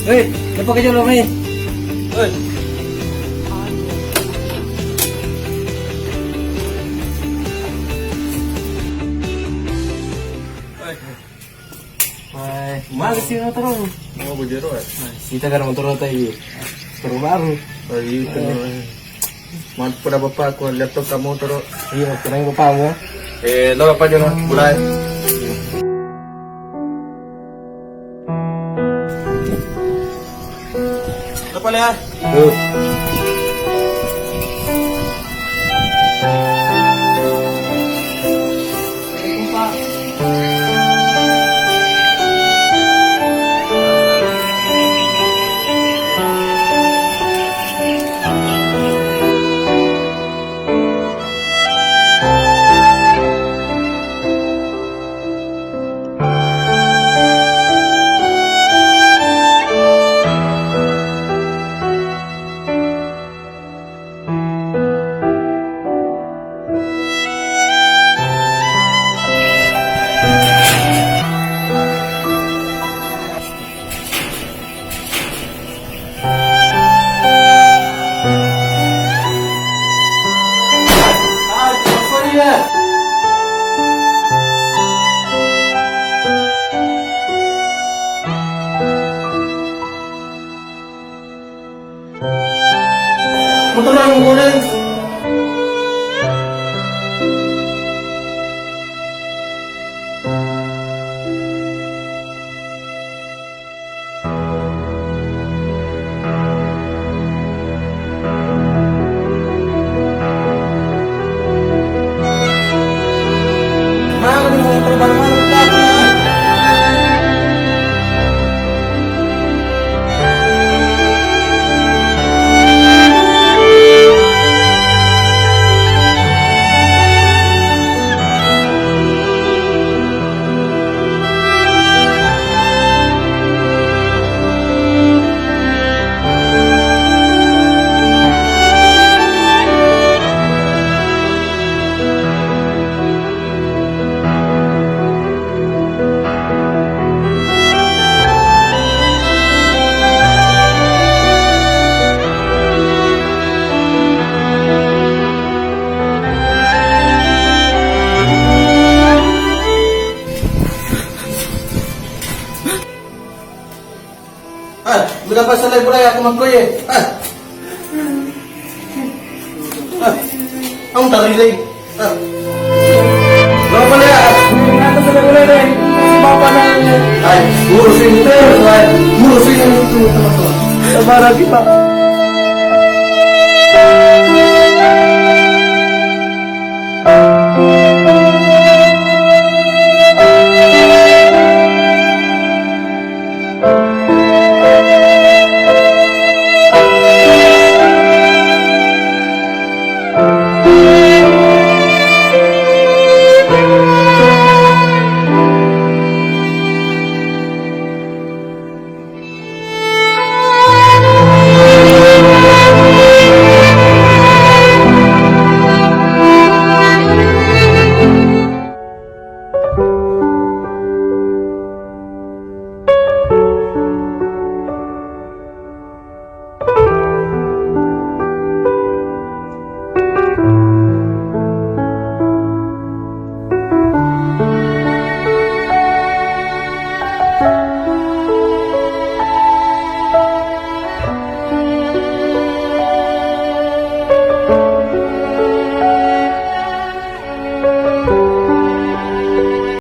Weh, apa kerja lo ni? Weh. Ay, umaga sih na tarong. Mga bujero eh. Kita kan motor tayo. Pero baru. Ay, ito na. Mahal po na ba pa kung laptop ka mo taro? Iya, kurang ko pa mo. Lawa pa dyan bulay. Ito pala yan. Tuh. Motor lang yung kunin. Makakalimutan mo trabaho naman ang plano na. Bila pa sa library ako mag-pray eh. Ang tarilay. Lawa pala yan. Nata sa library rin. Si Papa na Ay, guru sini. Guru sini. sa barang kita.